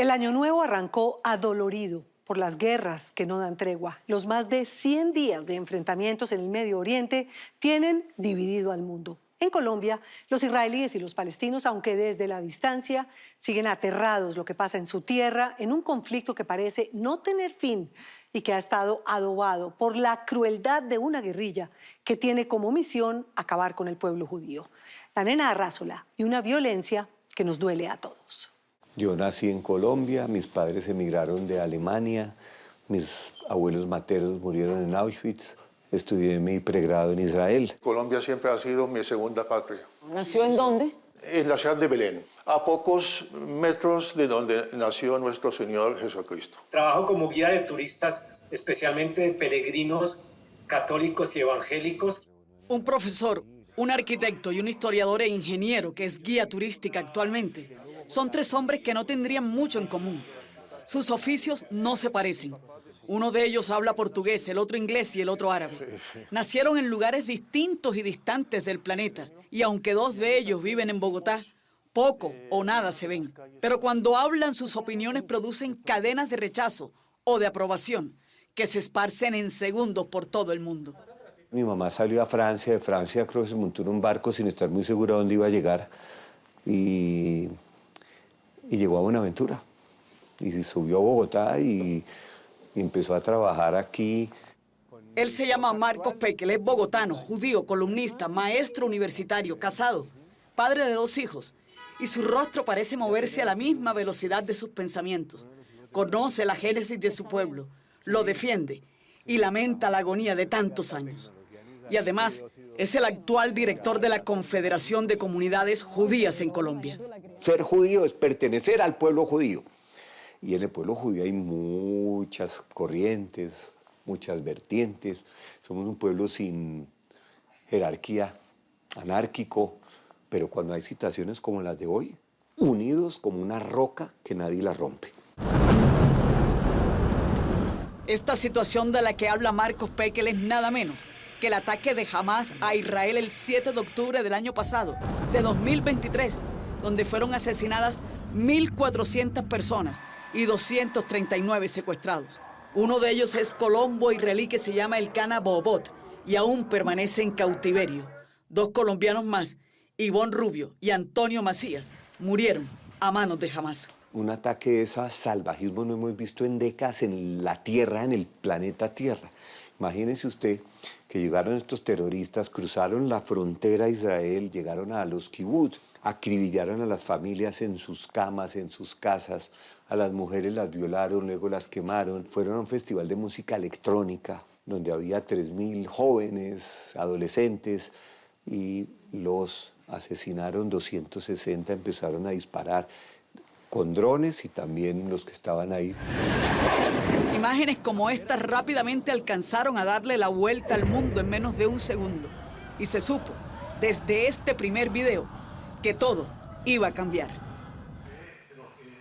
El año nuevo arrancó adolorido por las guerras que no dan tregua. Los más de 100 días de enfrentamientos en el Medio Oriente tienen dividido al mundo. En Colombia, los israelíes y los palestinos, aunque desde la distancia, siguen aterrados lo que pasa en su tierra, en un conflicto que parece no tener fin y que ha estado adobado por la crueldad de una guerrilla que tiene como misión acabar con el pueblo judío. La nena Arrázola y una violencia que nos duele a todos. Yo nací en Colombia, mis padres emigraron de Alemania, mis abuelos maternos murieron en Auschwitz, estudié mi pregrado en Israel. Colombia siempre ha sido mi segunda patria. ¿Nació en dónde? En la ciudad de Belén, a pocos metros de donde nació nuestro Señor Jesucristo. Trabajo como guía de turistas, especialmente de peregrinos católicos y evangélicos. Un profesor, un arquitecto y un historiador e ingeniero que es guía turística actualmente. Son tres hombres que no tendrían mucho en común. Sus oficios no se parecen. Uno de ellos habla portugués, el otro inglés y el otro árabe. Nacieron en lugares distintos y distantes del planeta, y aunque dos de ellos viven en Bogotá, poco o nada se ven. Pero cuando hablan, sus opiniones producen cadenas de rechazo o de aprobación que se esparcen en segundos por todo el mundo. Mi mamá salió a Francia, de Francia creo que se montó en un barco sin estar muy segura dónde iba a llegar y llegó a Buenaventura y subió a Bogotá y empezó a trabajar aquí. Él se llama Marcos Pekel, es bogotano, judío, columnista, maestro universitario, casado, padre de 2 hijos, y su rostro parece moverse a la misma velocidad de sus pensamientos. Conoce la génesis de su pueblo, lo defiende y lamenta la agonía de tantos años. Y además es el actual director de la Confederación de Comunidades Judías en Colombia. Ser judío es pertenecer al pueblo judío. Y en el pueblo judío hay muchas corrientes, muchas vertientes. Somos un pueblo sin jerarquía, anárquico, pero cuando hay situaciones como las de hoy, unidos como una roca que nadie la rompe. Esta situación de la que habla Marcos Pekel es nada menos que el ataque de Hamás a Israel el 7 de octubre del año pasado, de 2023, donde fueron asesinadas 1.400 personas y 239 secuestrados. Uno de ellos es colombo israelí que se llama Elkana Bobot y aún permanece en cautiverio. 2 colombianos más, Ivonne Rubio y Antonio Macías, murieron a manos de Hamás. Un ataque de ese salvajismo no hemos visto en décadas en la Tierra, en el planeta Tierra. Imagínese usted que llegaron estos terroristas, cruzaron la frontera a Israel, llegaron a los kibutz, acribillaron a las familias en sus camas, en sus casas, a las mujeres las violaron, luego las quemaron. Fueron a un festival de música electrónica donde había 3.000 jóvenes, adolescentes, y los asesinaron 260, empezaron a disparar con drones y también los que estaban ahí. Imágenes como estas rápidamente alcanzaron a darle la vuelta al mundo en menos de un segundo. Y se supo, desde este primer video, que todo iba a cambiar.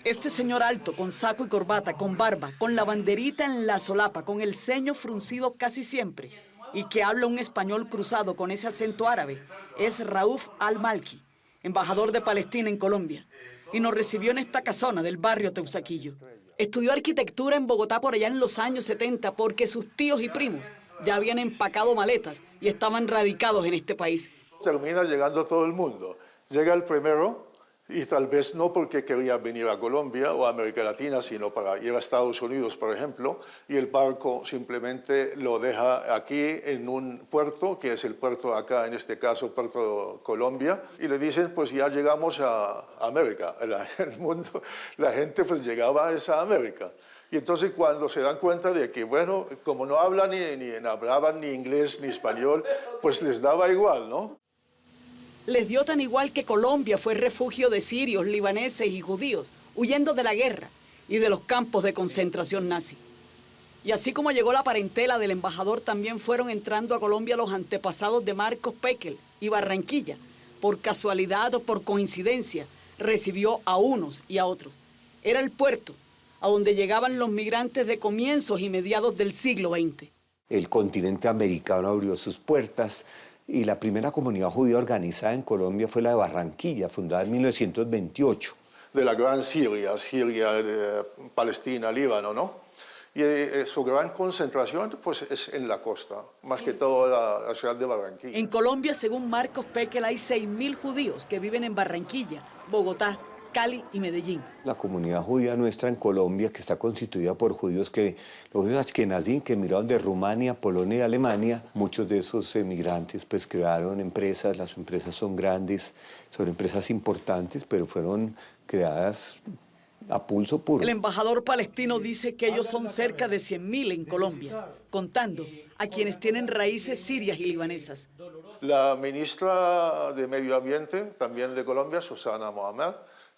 Este señor alto, con saco y corbata, con barba, con la banderita en la solapa, con el ceño fruncido casi siempre, y que habla un español cruzado con ese acento árabe, es Rauf al-Malki, embajador de Palestina en Colombia, y nos recibió en esta casona del barrio Teusaquillo. Estudió arquitectura en Bogotá por allá en los años 70 porque sus tíos y primos ya habían empacado maletas y estaban radicados en este país. Termina llegando todo el mundo. Llega el primero y tal vez no porque quería venir a Colombia o a América Latina, sino para ir a Estados Unidos, por ejemplo, y el barco simplemente lo deja aquí en un puerto, que es el puerto acá, en este caso, Puerto Colombia, y le dicen, pues ya llegamos a América. El mundo, la gente pues llegaba a esa América. Y entonces cuando se dan cuenta de que, bueno, como no hablan hablaban ni inglés ni español, pues les daba igual, ¿no? Les dio tan igual que Colombia fue refugio de sirios, libaneses y judíos, huyendo de la guerra y de los campos de concentración nazi. Y así como llegó la parentela del embajador, también fueron entrando a Colombia los antepasados de Marcos Pekel y Barranquilla. Por casualidad o por coincidencia, recibió a unos y a otros. Era el puerto a donde llegaban los migrantes de comienzos y mediados del siglo XX. El continente americano abrió sus puertas y la primera comunidad judía organizada en Colombia fue la de Barranquilla, fundada en 1928. de la gran Siria, Palestina, Líbano, ¿no? Y su gran concentración pues, es en la costa, más que todo la ciudad de Barranquilla. En Colombia, según Marcos Pekel, hay 6.000 judíos que viven en Barranquilla, Bogotá, Cali y Medellín. La comunidad judía nuestra en Colombia, que está constituida por judíos los judíos ashkenazim, que emigraron de Rumania, Polonia y Alemania, muchos de esos emigrantes pues crearon empresas, las empresas son grandes, son empresas importantes, pero fueron creadas a pulso puro. El embajador palestino dice que ellos son cerca de 100.000 en Colombia, contando a quienes tienen raíces sirias y libanesas. La ministra de Medio Ambiente, también de Colombia, Susana Mohamed,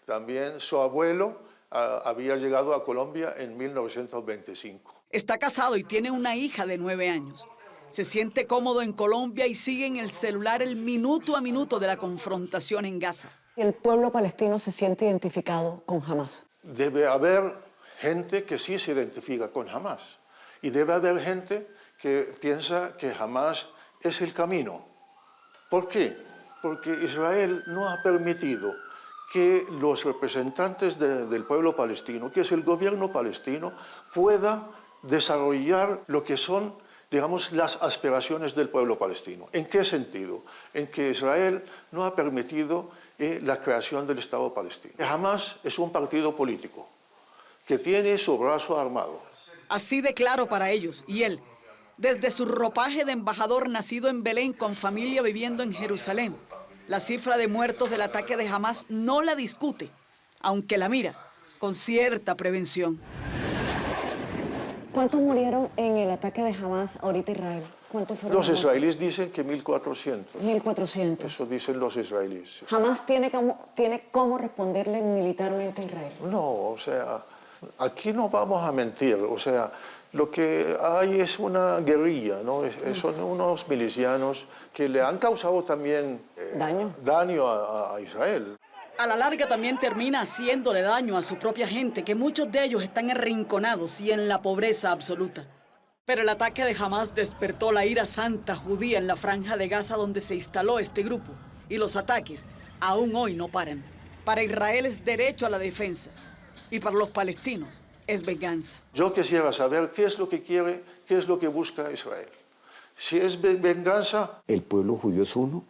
también su abuelo había llegado a Colombia en 1925. Está casado y tiene una hija de 9 años. Se siente cómodo en Colombia y sigue en el celular el minuto a minuto de la confrontación en Gaza. El pueblo palestino se siente identificado con Hamás. Debe haber gente que sí se identifica con Hamás y debe haber gente que piensa que Hamás es el camino. ¿Por qué? Porque Israel no ha permitido que los representantes del pueblo palestino, que es el gobierno palestino, pueda desarrollar lo que son, digamos, las aspiraciones del pueblo palestino. ¿En qué sentido? En que Israel no ha permitido la creación del Estado palestino. Hamás es un partido político que tiene su brazo armado. Así de claro para ellos. Y él, desde su ropaje de embajador nacido en Belén con familia viviendo en Jerusalén, la cifra de muertos del ataque de Hamás no la discute, aunque la mira con cierta prevención. ¿Cuántos murieron en el ataque de Hamás ahorita Israel? ¿Cuántos fueron? Los israelíes dicen que 1.400. 1.400. Eso dicen los israelíes. ¿Hamás tiene cómo responderle militarmente a Israel? No, o sea, aquí no vamos a mentir. O sea, lo que hay es una guerrilla, ¿no? Son unos milicianos que le han causado también daño a Israel. A la larga también termina haciéndole daño a su propia gente, que muchos de ellos están arrinconados y en la pobreza absoluta. Pero el ataque de Hamás despertó la ira santa judía en la franja de Gaza donde se instaló este grupo. Y los ataques aún hoy no paran. Para Israel es derecho a la defensa y para los palestinos es venganza. Yo quisiera saber qué es lo que quiere, qué es lo que busca Israel. Si es venganza... El pueblo judío es uno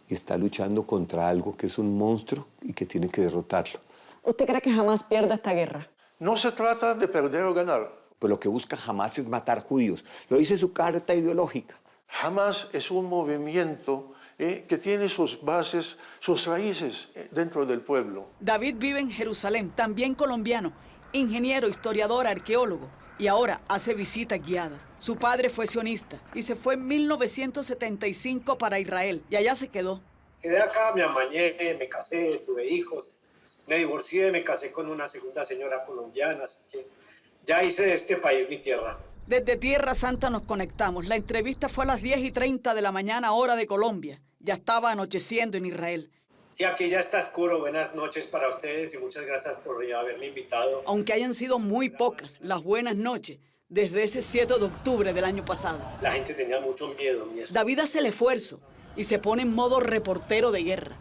y está luchando contra algo que es un monstruo y que tiene que derrotarlo. ¿Usted cree que Hamás pierda esta guerra? No se trata de perder o ganar. Pues lo que busca Hamás es matar judíos. Lo dice su carta ideológica. Hamás es un movimiento que tiene sus bases, sus raíces dentro del pueblo. David vive en Jerusalén, también colombiano, ingeniero, historiador, arqueólogo, y ahora hace visitas guiadas. Su padre fue sionista y se fue en 1975 para Israel, y allá se quedó. Quedé acá, me amañé, me casé, tuve hijos, me divorcié, me casé con una segunda señora colombiana, así que ya hice de este país mi tierra. Desde Tierra Santa nos conectamos. La entrevista fue a las 10:30 de la mañana, hora de Colombia. Ya estaba anocheciendo en Israel. Y aquí ya está oscuro. Buenas noches para ustedes y muchas gracias por haberme invitado. Aunque hayan sido muy pocas las buenas noches desde ese 7 de octubre del año pasado. La gente tenía mucho miedo. David hace el esfuerzo y se pone en modo reportero de guerra.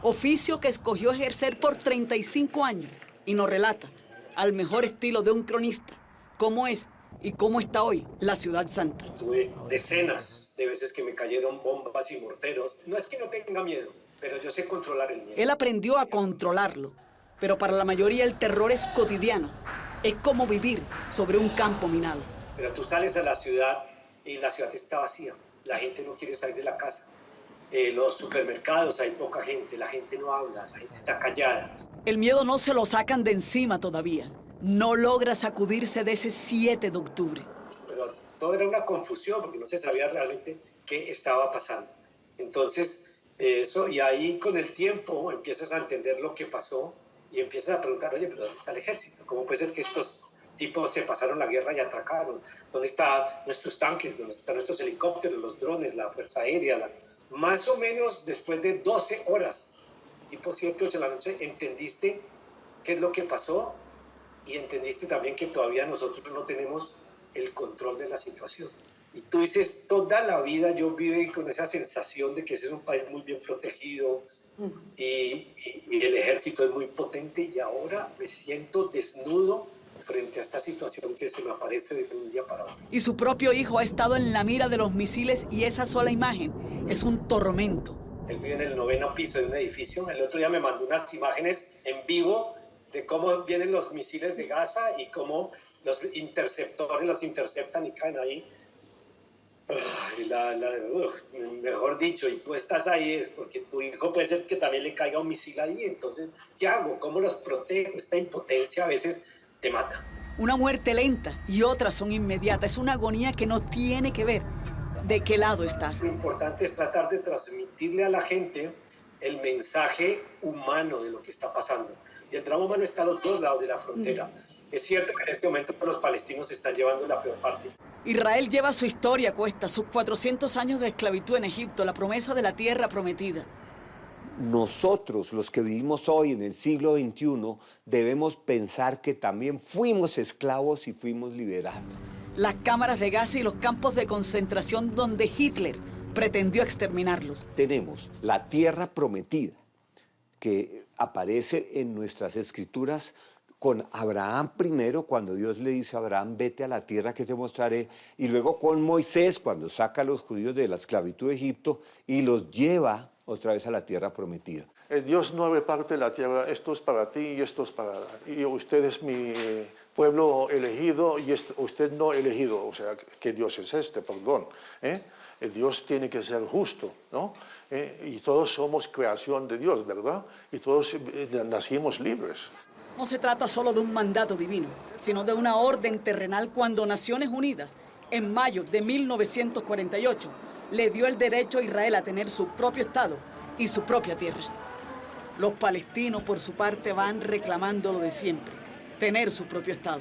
Oficio que escogió ejercer por 35 años y nos relata, al mejor estilo de un cronista, cómo es y cómo está hoy la Ciudad Santa. Tuve decenas de veces que me cayeron bombas y morteros. No es que no tenga miedo, pero yo sé controlar el miedo. Él aprendió a controlarlo, pero para la mayoría el terror es cotidiano. Es como vivir sobre un campo minado. Pero tú sales a la ciudad y la ciudad está vacía. La gente no quiere salir de la casa. Los supermercados hay poca gente, la gente no habla, la gente está callada. El miedo no se lo sacan de encima todavía. No logra sacudirse de ese 7 de octubre. Pero todo era una confusión porque no se sabía realmente qué estaba pasando. Entonces, eso, y ahí con el tiempo empiezas a entender lo que pasó y empiezas a preguntar, oye, pero ¿dónde está el ejército? ¿Cómo puede ser que estos tipos se pasaron la guerra y atracaron? ¿Dónde están nuestros tanques? ¿Dónde están nuestros helicópteros, los drones, la fuerza aérea? Más o menos después de 12 horas, tipo 7, 8 de la noche, entendiste qué es lo que pasó y entendiste también que todavía nosotros no tenemos el control de la situación. Y tú dices, toda la vida yo viví con esa sensación de que ese es un país muy bien protegido, y el ejército es muy potente y ahora me siento desnudo frente a esta situación que se me aparece de un día para otro. Y su propio hijo ha estado en la mira de los misiles y esa sola imagen es un tormento. Él vive en el 9º piso de un edificio. El otro día me mandó unas imágenes en vivo de cómo vienen los misiles de Gaza y cómo los interceptores los interceptan y caen ahí. Mejor dicho, y tú estás ahí es porque tu hijo puede ser que también le caiga un misil ahí. Entonces, ¿qué hago? ¿Cómo los protejo? Esta impotencia a veces te mata. Una muerte lenta y otras son inmediatas. Es una agonía que no tiene que ver de qué lado estás. Lo importante es tratar de transmitirle a la gente el mensaje humano de lo que está pasando. Y el drama humano está a los dos lados de la frontera. Es cierto que en este momento los palestinos están llevando la peor parte. Israel lleva su historia a cuesta, sus 400 años de esclavitud en Egipto, la promesa de la tierra prometida. Nosotros, los que vivimos hoy en el siglo XXI, debemos pensar que también fuimos esclavos y fuimos liberados. Las cámaras de Gaza y los campos de concentración donde Hitler pretendió exterminarlos. Tenemos la tierra prometida, que aparece en nuestras escrituras con Abraham primero, cuando Dios le dice a Abraham, vete a la tierra que te mostraré, y luego con Moisés, cuando saca a los judíos de la esclavitud de Egipto y los lleva otra vez a la tierra prometida. Dios no reparte la tierra, esto es para ti y esto es para... Y usted es mi pueblo elegido y usted no elegido. O sea, ¿qué Dios es este? Perdón. Dios tiene que ser justo, ¿no? Y todos somos creación de Dios, ¿verdad? Y todos nacimos libres. No se trata solo de un mandato divino, sino de una orden terrenal cuando Naciones Unidas, en mayo de 1948, le dio el derecho a Israel a tener su propio Estado y su propia tierra. Los palestinos, por su parte, van reclamando lo de siempre, tener su propio Estado.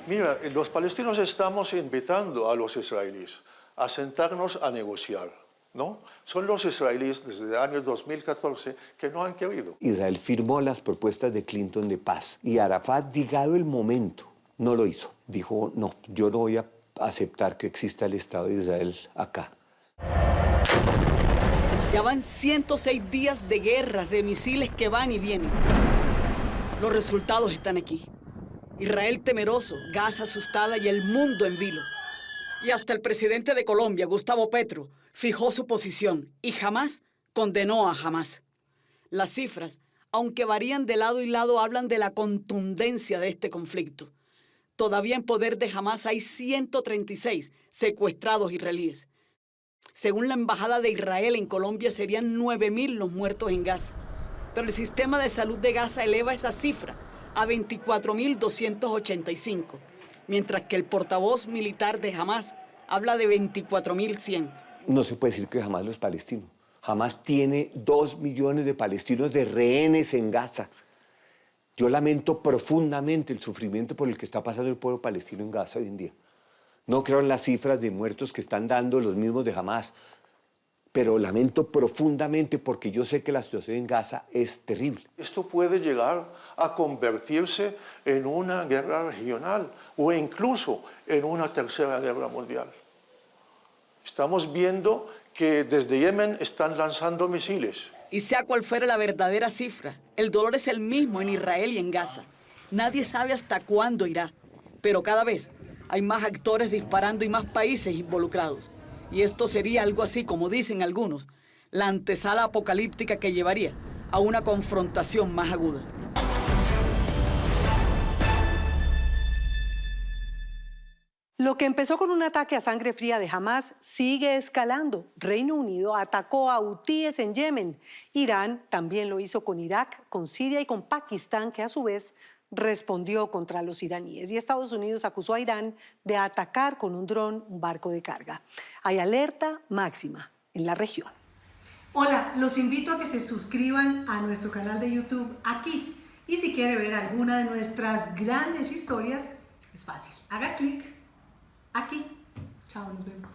Mira, los palestinos estamos invitando a los israelíes a sentarnos a negociar, ¿no? Son los israelíes desde el año 2014 que no han querido. Israel firmó las propuestas de Clinton de paz y Arafat, llegado el momento, no lo hizo. Dijo, no, yo no voy a aceptar que exista el Estado de Israel acá. Ya van 106 días de guerras, de misiles que van y vienen. Los resultados están aquí. Israel temeroso, Gaza asustada y el mundo en vilo. Y hasta el presidente de Colombia, Gustavo Petro, fijó su posición y jamás condenó a Hamás. Las cifras, aunque varían de lado y lado, hablan de la contundencia de este conflicto. Todavía en poder de Hamás hay 136 secuestrados israelíes. Según la Embajada de Israel en Colombia, serían 9.000 los muertos en Gaza. Pero el sistema de salud de Gaza eleva esa cifra a 24.285, mientras que el portavoz militar de Hamás habla de 24.100. No se puede decir que Hamás no es palestino. Hamás tiene 2 millones de palestinos de rehenes en Gaza. Yo lamento profundamente el sufrimiento por el que está pasando el pueblo palestino en Gaza hoy en día. No creo en las cifras de muertos que están dando los mismos de Hamás, pero lamento profundamente porque yo sé que la situación en Gaza es terrible. Esto puede llegar a convertirse en una guerra regional o incluso en una tercera guerra mundial. Estamos viendo que desde Yemen están lanzando misiles. Y sea cual fuera la verdadera cifra, el dolor es el mismo en Israel y en Gaza. Nadie sabe hasta cuándo irá, pero cada vez hay más actores disparando y más países involucrados. Y esto sería algo así, como dicen algunos, la antesala apocalíptica que llevaría a una confrontación más aguda. Lo que empezó con un ataque a sangre fría de Hamás sigue escalando. Reino Unido atacó a hutíes en Yemen. Irán también lo hizo con Irak, con Siria y con Pakistán, que a su vez respondió contra los iraníes. Y Estados Unidos acusó a Irán de atacar con un dron un barco de carga. Hay alerta máxima en la región. Hola, los invito a que se suscriban a nuestro canal de YouTube aquí. Y si quiere ver alguna de nuestras grandes historias, es fácil. Haga clic aquí. Chao, nos vemos.